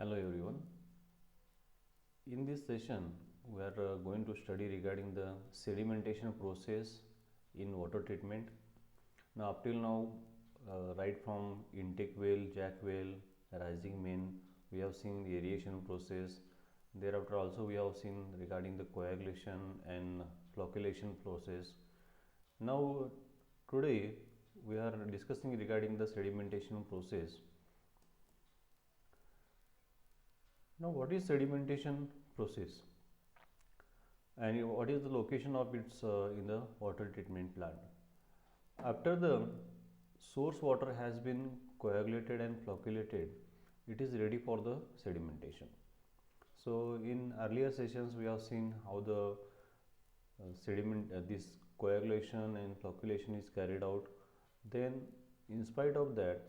Hello everyone. In this session, we are going to study regarding the sedimentation process in water treatment. Now, up till now, right from intake well, jack well, rising main, we have seen the aeration process. Thereafter, also we have seen regarding the coagulation and flocculation process. Now, today we are discussing regarding the sedimentation process. Now, what is sedimentation process and what is the location of its in the water treatment plant? After the source water has been coagulated and flocculated, it is ready for the sedimentation. So, in earlier sessions, we have seen how the this coagulation and flocculation is carried out. Then, in spite of that,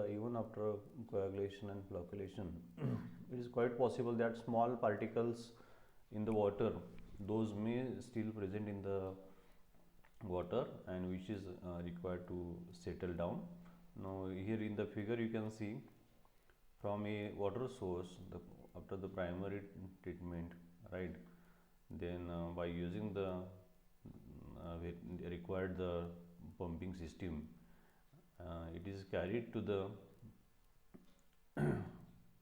even after coagulation and flocculation, it is quite possible that small particles in the water, those may still present in the water and which is required to settle down. Now, here in the figure you can see from a water source, after the primary treatment, right, then by using the required the pumping system, it is carried to the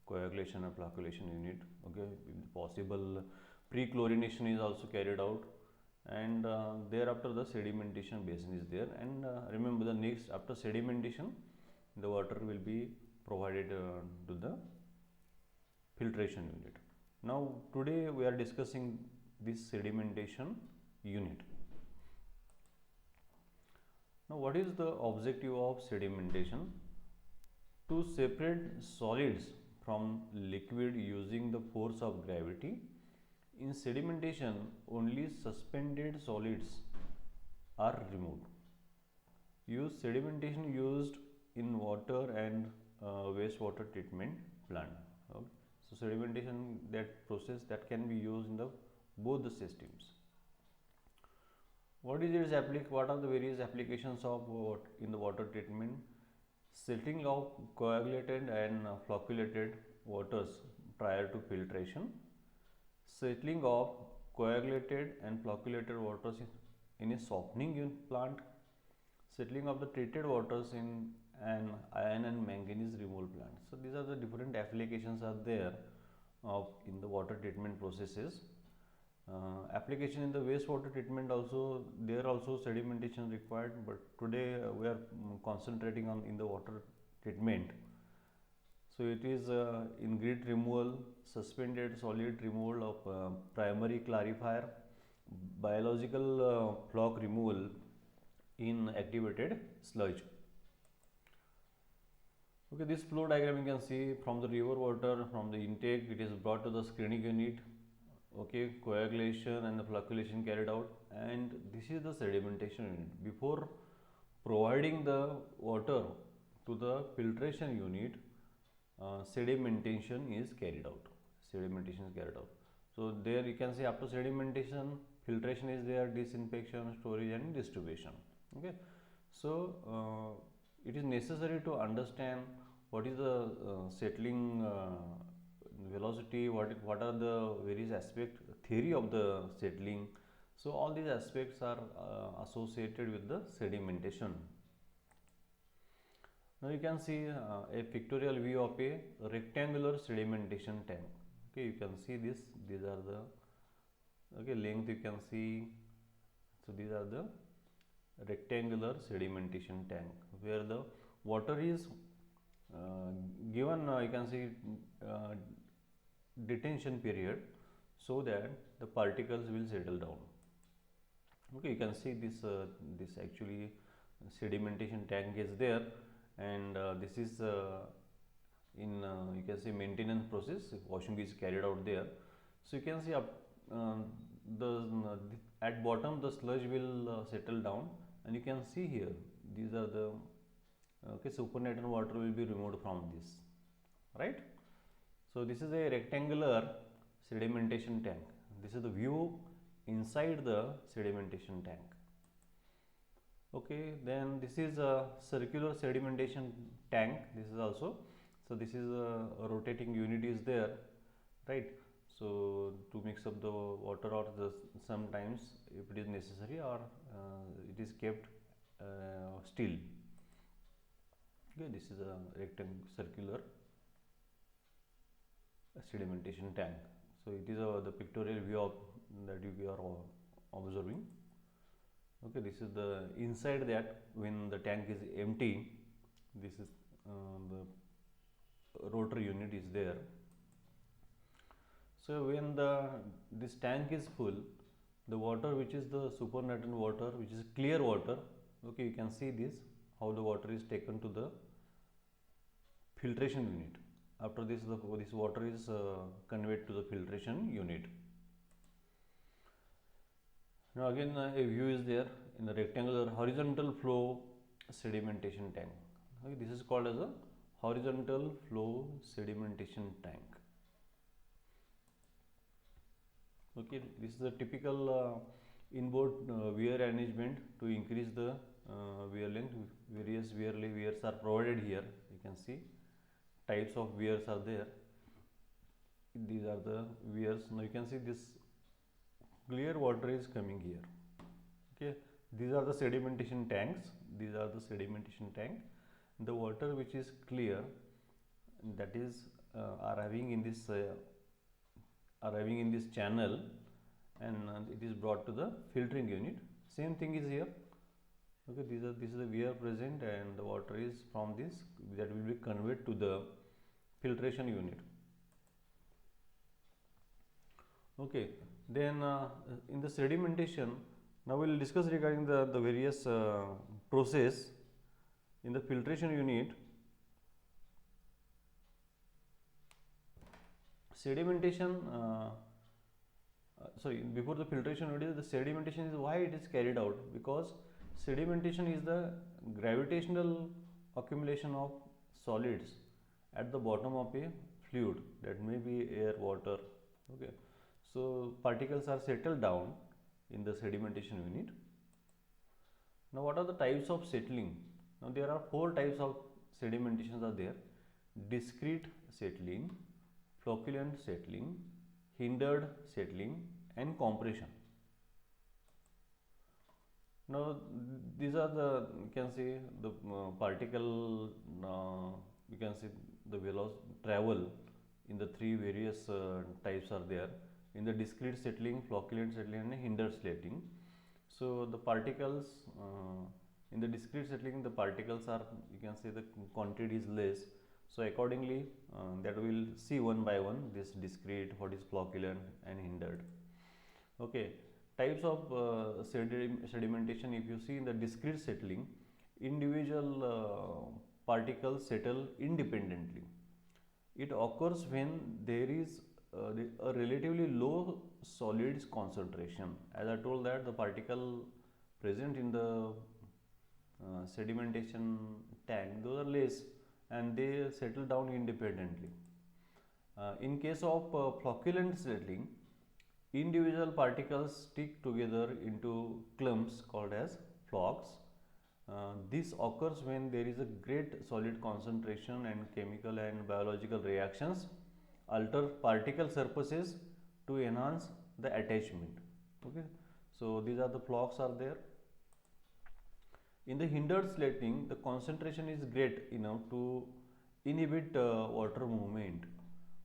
coagulation and flocculation unit. Okay, possible pre-chlorination is also carried out, and thereafter the sedimentation basin is there. And remember, the next after sedimentation, the water will be provided to the filtration unit. Now, today we are discussing this sedimentation unit. Now, what is the objective of sedimentation? To separate solids from liquid using the force of gravity. In sedimentation, only suspended solids are removed. Sedimentation used in water and wastewater treatment plant. Okay. So, sedimentation, that process that can be used in both the systems. What are the various applications of in the water treatment? Settling of coagulated and flocculated waters prior to filtration, settling of coagulated and flocculated waters in a softening plant, settling of the treated waters in an iron and manganese removal plant. So, these are the different applications are there in the water treatment processes. Application in the wastewater treatment also, there also sedimentation required, but today we are concentrating on in the water treatment. So, it is in grit removal, suspended solid removal of primary clarifier, biological floc removal in activated sludge. Okay, this flow diagram you can see from the river water, from the intake, it is brought to the screening unit. Okay, coagulation and the flocculation carried out, and this is the sedimentation unit. Before providing the water to the filtration unit, sedimentation is carried out. So, there you can see after sedimentation, filtration is there, disinfection, storage and distribution. Okay. So, it is necessary to understand what is the settling velocity, what are the various aspects, theory of the settling. So, all these aspects are associated with the sedimentation. Now, you can see a pictorial view of a rectangular sedimentation tank. Okay, you can see this, these are the length you can see. So, these are the rectangular sedimentation tank where the water is given, you can see detention period, so that the particles will settle down. Okay, you can see this actually sedimentation tank is there, and this is in you can see maintenance process, washing is carried out there. So, you can see at bottom the sludge will settle down, and you can see here these are the supernatant water will be removed from this, right. So, this is a rectangular sedimentation tank. This is the view inside the sedimentation tank. Okay, then this is a circular sedimentation tank. This is also So this is a rotating unit is there, right? So to mix up the water, or sometimes if it is necessary, or it is kept still. Okay, this is a rectangular circular sedimentation tank. So it is the pictorial view of that you are observing. Okay, this is the inside that when the tank is empty, this is the rotor unit is there. So when this tank is full, the water which is the supernatant water, which is clear water, okay, you can see this how the water is taken to the filtration unit. After this, this water is conveyed to the filtration unit. Now again a view is there in the rectangular horizontal flow sedimentation tank. Okay, this is called as a horizontal flow sedimentation tank. Okay, this is a typical inboard weir arrangement to increase the weir length. Various weirs are provided here. You can see types of weirs are there. These are the weirs. Now you can see this clear water is coming here. Okay, these are the sedimentation tanks. These are the sedimentation tank. The water which is clear, that is arriving in this channel, and it is brought to the filtering unit. Same thing is here. Okay, this is the weir present, and the water is from this that will be conveyed to the filtration unit. Okay, then in the sedimentation, now we will discuss regarding the various process in the filtration unit. Sedimentation, before the filtration unit, the sedimentation is why it is carried out, because sedimentation is the gravitational accumulation of solids at the bottom of a fluid, that may be air, water. Okay, so particles are settled down in the sedimentation unit. Now what are the types of settling? Now there are 4 types of sedimentations are there: discrete settling, flocculent settling, hindered settling, and compression. Now these are the, you can see the particle, you can see the velocity travel in the 3 various types are there in the discrete settling, flocculent settling, and hindered settling. So the particles in the discrete settling, the particles are, you can say the quantity is less. So accordingly that we will see one by one, this discrete, what is flocculent and hindered. Okay, types of sedimentation. If you see in the discrete settling, individual particles settle independently. It occurs when there is a relatively low solids concentration. As I told that the particle present in the sedimentation tank, those are less and they settle down independently. In case of flocculent settling, individual particles stick together into clumps called as flocs. This occurs when there is a great solid concentration and chemical and biological reactions alter particle surfaces to enhance the attachment. Okay, so these are the flocs are there. In the hindered settling, the concentration is great enough to inhibit water movement.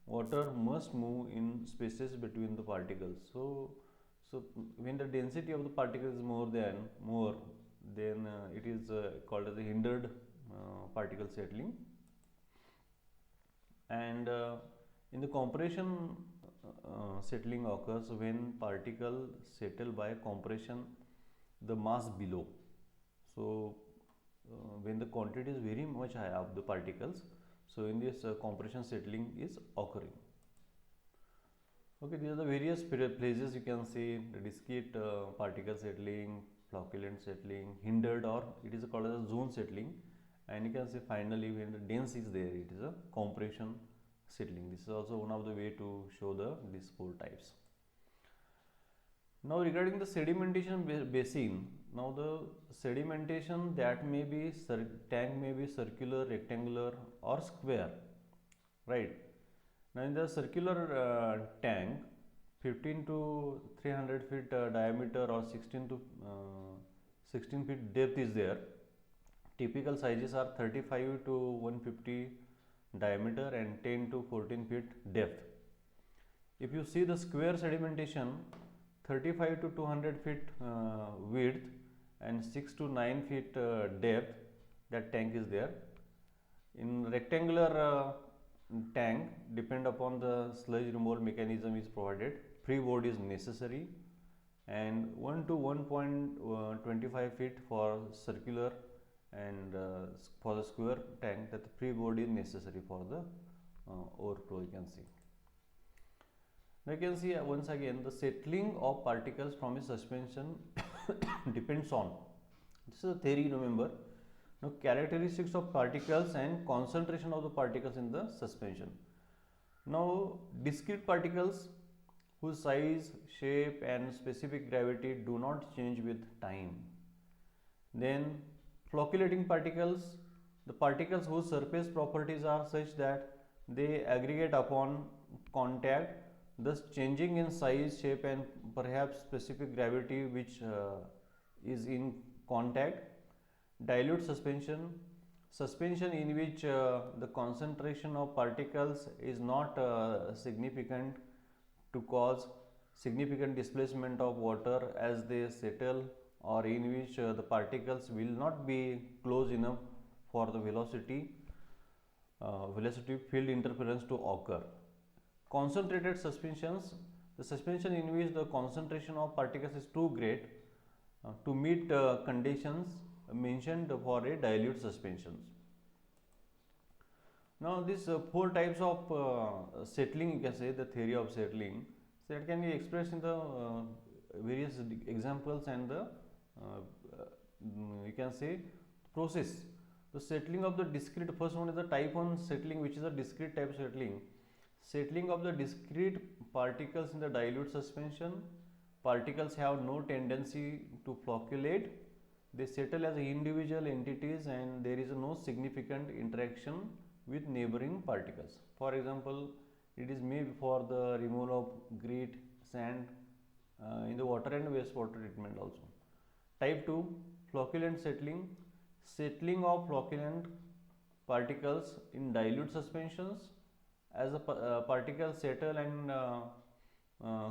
Water must move in spaces between the particles. So when the density of the particle is more, then it is called as a hindered particle settling. And in the compression settling occurs when particles settle by compression the mass below. So when the quantity is very much high of the particles, so in this compression settling is occurring. Okay, these are the various places you can see the discrete particle settling, flocculent settling, hindered, or it is called as a zone settling, and you can see finally when the dense is there, it is a compression settling. This is also one of the way to show these 4 types. Now regarding the sedimentation basin, now the sedimentation that may be tank may be circular, rectangular, or square. right? Now in the circular tank, 15 to 300 feet diameter or 16 feet depth is there. Typical sizes are 35 to 150 diameter and 10 to 14 feet depth. If you see the square sedimentation, 35 to 200 feet width and 6 to 9 feet depth, that tank is there. In rectangular tank, depend upon the sludge removal mechanism is provided, freeboard is necessary, and 1 to 1.25 feet for circular, and for the square tank, that the freeboard is necessary for the overflow. You can see. Now you can see once again the settling of particles from a suspension depends on, this is a theory, remember. Now characteristics of particles and concentration of the particles in the suspension. Now discrete particles whose size, shape and specific gravity do not change with time. Then flocculating particles, the particles whose surface properties are such that they aggregate upon contact, thus changing in size, shape and perhaps specific gravity which is in contact. Dilute suspension, suspension in which the concentration of particles is not significant to cause significant displacement of water as they settle, or in which the particles will not be close enough for the velocity field interference to occur. Concentrated suspensions, the suspension in which the concentration of particles is too great to meet conditions mentioned for a dilute suspensions. Now these 4 types of settling, you can say the theory of settling, so that can be expressed in the various examples and the you can say process. The settling of the discrete, first one is the type 1 settling, which is a discrete type settling. Settling of the discrete particles in the dilute suspension. Particles have no tendency to flocculate. They settle as individual entities and there is no significant interaction with neighboring particles. For example, it is made for the removal of grit, sand in the water and wastewater treatment also. Type 2, flocculant settling. Settling of flocculant particles in dilute suspensions. As the particles settle and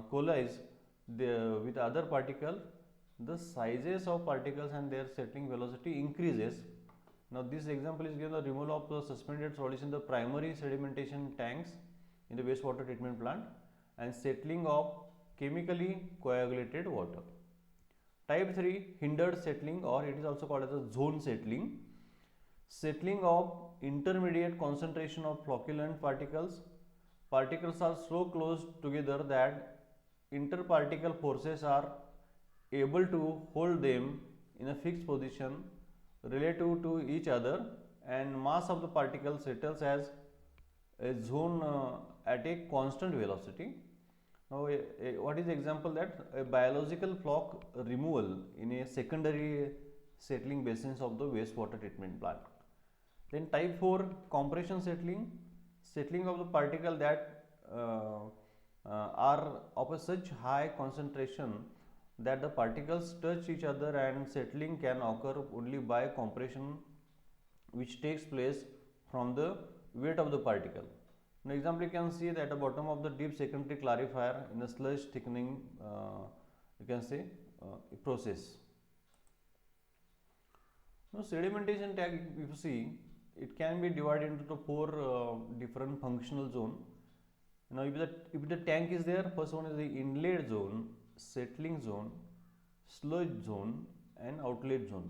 collides with other particle, the sizes of particles and their settling velocity increases. Now this example is given the removal of the suspended solution in the primary sedimentation tanks in the wastewater treatment plant and settling of chemically coagulated water. Type 3, hindered settling, or it is also called as a zone settling. Settling of intermediate concentration of flocculant particles. Particles are so close together that interparticle forces are able to hold them in a fixed position relative to each other, and mass of the particle settles as a zone at a constant velocity. Now what is the example? That a biological floc removal in a secondary settling basins of the wastewater treatment plant. Then type 4, compression settling. Settling of the particle that are of a such high concentration that the particles touch each other, and settling can occur only by compression which takes place from the weight of the particle. An example, you can see that at the bottom of the deep secondary clarifier in the sludge thickening you can say process. Now sedimentation tank, if you see, it can be divided into the 4 different functional zone. Now if the tank is there, first one is the inlet zone, settling zone, sludge zone and outlet zone.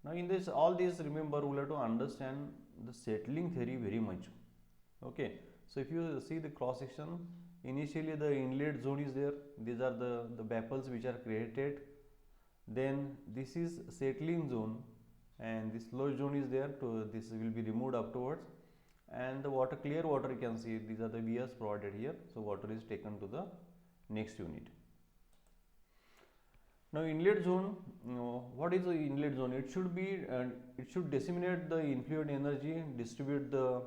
Now in this, all these, remember, we have to understand the settling theory very much. Okay, so if you see the cross section, initially the inlet zone is there, these are the baffles which are created, then this is settling zone and this sludge zone is there, to this will be removed afterwards, and the water, clear water, you can see these are the vias provided here, so water is taken to the next unit. Now inlet zone, what is the inlet zone? It should be it should disseminate the influent energy, distribute the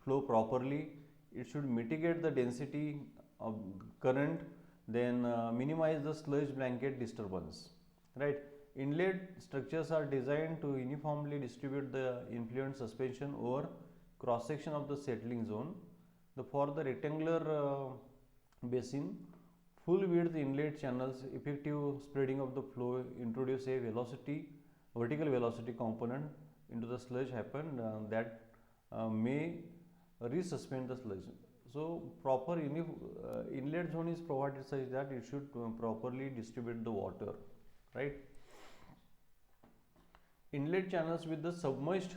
flow properly, it should mitigate the density of current, then minimize the sludge blanket disturbance, right. Inlet structures are designed to uniformly distribute the influent suspension over cross section of the settling zone. For the rectangular basin, full width inlet channels effective spreading of the flow introduce a vertical velocity component into the sludge happen that may resuspend the sludge. So proper inlet zone is provided such that it should properly distribute the water, right. Inlet channels with the submerged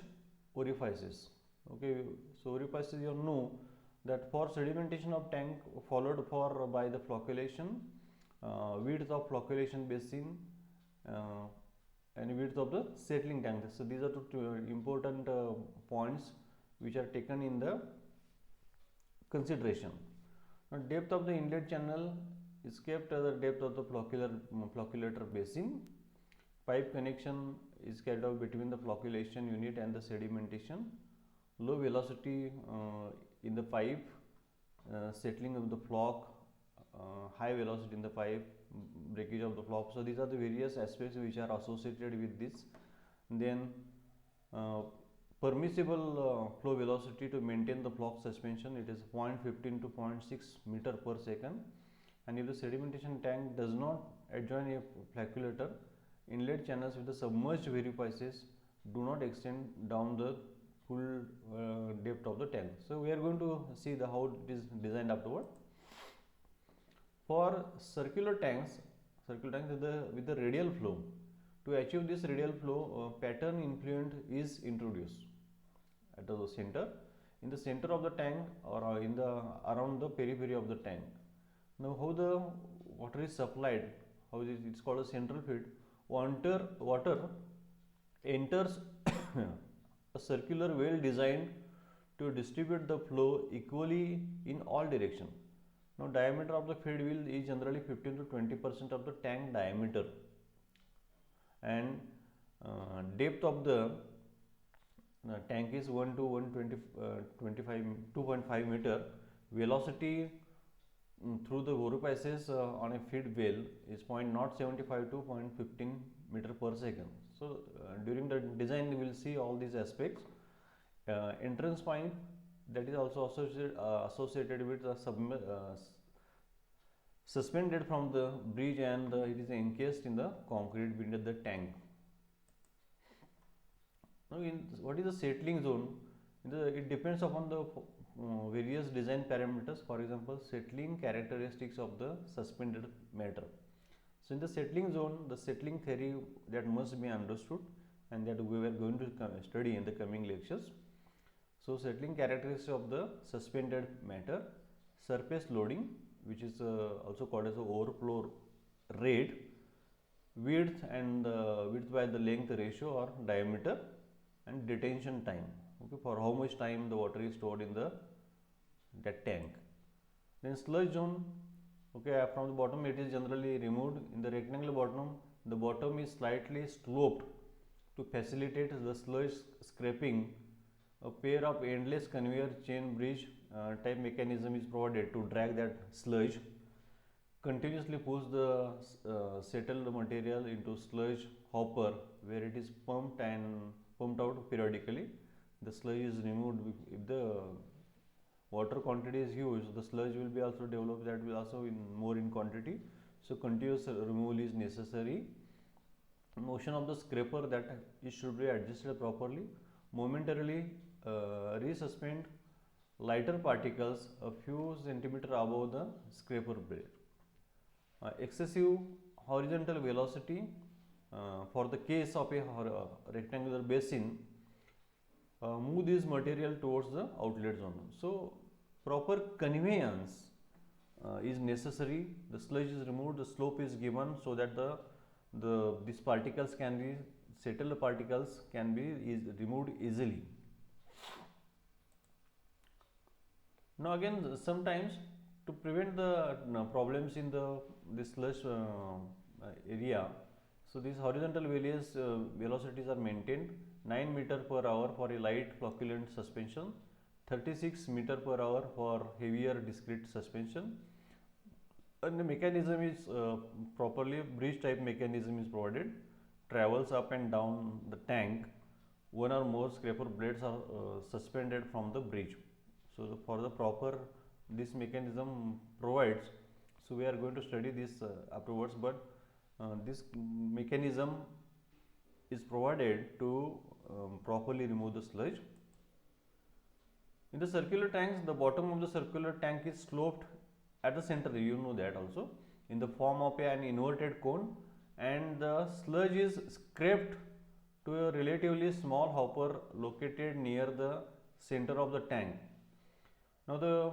orifices. Okay, so orifices you know that for sedimentation of tank followed by the flocculation, width of flocculation basin and width of the settling tank. So these are two important points which are taken in the consideration. Now depth of the inlet channel is kept as the depth of the flocculator basin. Pipe connection is carried out between the flocculation unit and the sedimentation. Low velocity in the pipe, settling of the floc, high velocity in the pipe, breakage of the floc. So these are the various aspects which are associated with this. Then permissible flow velocity to maintain the floc suspension, it is 0.15 to 0.6 meter per second. And if the sedimentation tank does not adjoin a flocculator, inlet channels with the submerged orifices do not extend down the full depth of the tank. So we are going to see how it is designed afterward. For circular tanks with the radial flow, to achieve this radial flow, pattern influent is introduced at the center, in the center of the tank or around the periphery of the tank. Now how the water is supplied, how it's called a central feed. Water enters a circular well designed to distribute the flow equally in all directions. Now diameter of the feed wheel is generally 15 to 20% of the tank diameter, and depth of the tank is 1 to 2.5 meter. Velocity through the orifices on a feed well is 0.075 to 0.15 meter per second. So during the design we will see all these aspects. Entrance point, that is also associated with suspended from the bridge, and it is encased in the concrete beneath the tank. Now what is the settling zone? It depends upon the various design parameters. For example, settling characteristics of the suspended matter. So in the settling zone, the settling theory that must be understood, and that we were going to study in the coming lectures. So settling characteristics of the suspended matter: surface loading, which is also called as the overflow rate, width and width by the length ratio or diameter, and detention time. Okay, for how much time the water is stored in that tank. Then sludge zone. Okay, from the bottom it is generally removed. In the rectangular bottom, the bottom is slightly sloped to facilitate the sludge scraping. A pair of endless conveyor chain bridge type mechanism is provided to drag that sludge, continuously push the settled material into sludge hopper, where it is pumped out periodically. The sludge is removed. If the water quantity is huge, the sludge will be also developed, that will also more in quantity. So continuous removal is necessary. Motion of the scraper, that it should be adjusted properly. Momentarily resuspend lighter particles a few centimeters above the scraper bed. Excessive horizontal velocity, for the case of a rectangular basin, move this material towards the outlet zone. So proper conveyance is necessary. The sludge is removed, the slope is given, so that these particles can be settled particles can be removed easily. Now again, sometimes to prevent the problems in this sludge area, so these horizontal velocities are maintained. 9 meter per hour for a light flocculent suspension, 36 meter per hour for heavier discrete suspension, and the mechanism is properly bridge type mechanism is provided, travels up and down the tank. One or more scraper blades are suspended from the bridge. So for the proper this mechanism provides, so we are going to study this afterwards, but this mechanism is provided to properly remove the sludge. In the circular tanks, the bottom of the circular tank is sloped at the center, you know that also, in the form of an inverted cone, and the sludge is scraped to a relatively small hopper located near the center of the tank. Now the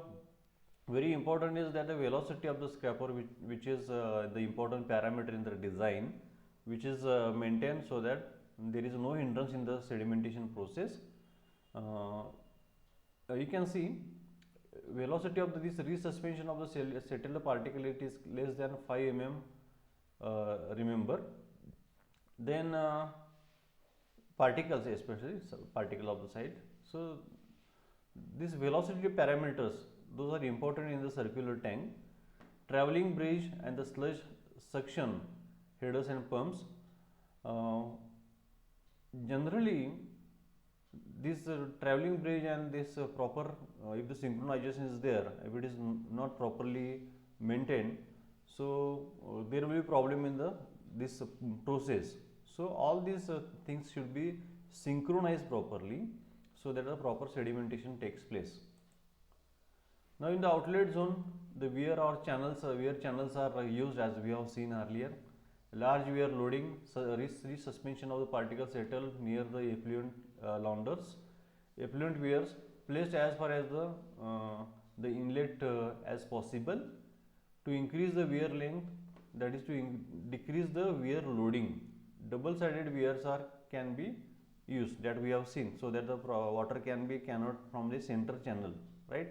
very important is that the velocity of the scraper, which is the important parameter in the design, which is maintained so that there is no hindrance in the sedimentation process. You can see velocity of this resuspension of the settled particle, it is less than 5 mm, remember. Then particles, especially particle of the side. So these velocity parameters, those are important in the circular tank. Traveling bridge and the sludge suction headers and pumps. Generally this traveling bridge and this proper, if the synchronization is there, if it is not properly maintained, so there will be problem in this process. So all these things should be synchronized properly, so that the proper sedimentation takes place. Now in the outlet zone, the weir or channels, weir channels are used, as we have seen earlier. Large weir loading, resuspension of the particles settle near the effluent launders. Effluent weirs placed as far as the inlet as possible to increase the weir length, that is to decrease the weir loading. Double-sided weirs can be used, that we have seen, so that the water cannot from the center channel, right?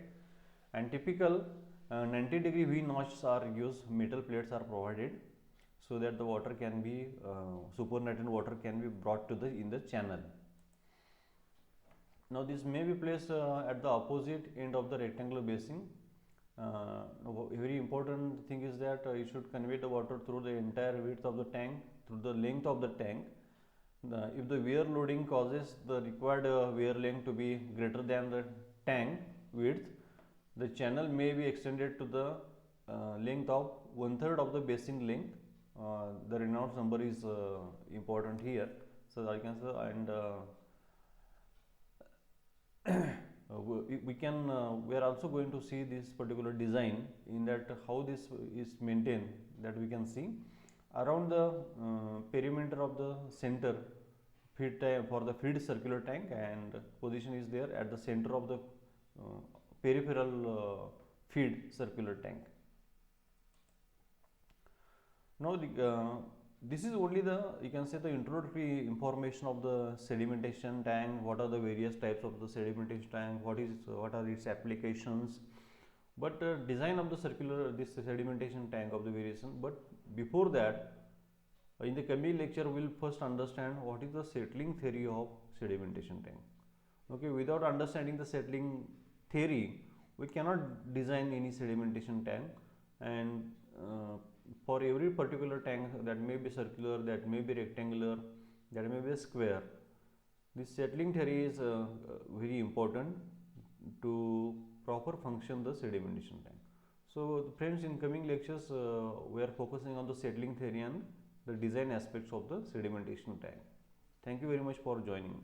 And typical 90-degree V notches are used, metal plates are provided, so that the water can be supernatant water can be brought to in the channel. Now this may be placed at the opposite end of the rectangular basin. Very important thing is that it should convey the water through the entire width of the tank, through the length of the tank. If the weir loading causes the required weir length to be greater than the tank width, the channel may be extended to the length of 1/3 of the basin length. The Reynolds number is important here, so I can say, and we are also going to see this particular design, in that how this is maintained, that we can see around the perimeter of the center feed tank for the feed circular tank, and position is there at the center of the peripheral feed circular tank. Now this is only the, you can say, the introductory information of the sedimentation tank. What are the various types of the sedimentation tank, what are its applications, but design of the this sedimentation tank of the variation. But before that, in the coming lecture we will first understand what is the settling theory of sedimentation tank. Okay, without understanding the settling theory, we cannot design any sedimentation tank. And for every particular tank, that may be circular, that may be rectangular, that may be a square, this settling theory is very important to proper function the sedimentation tank. So friends, in coming lectures we are focusing on the settling theory and the design aspects of the sedimentation tank. Thank you very much for joining.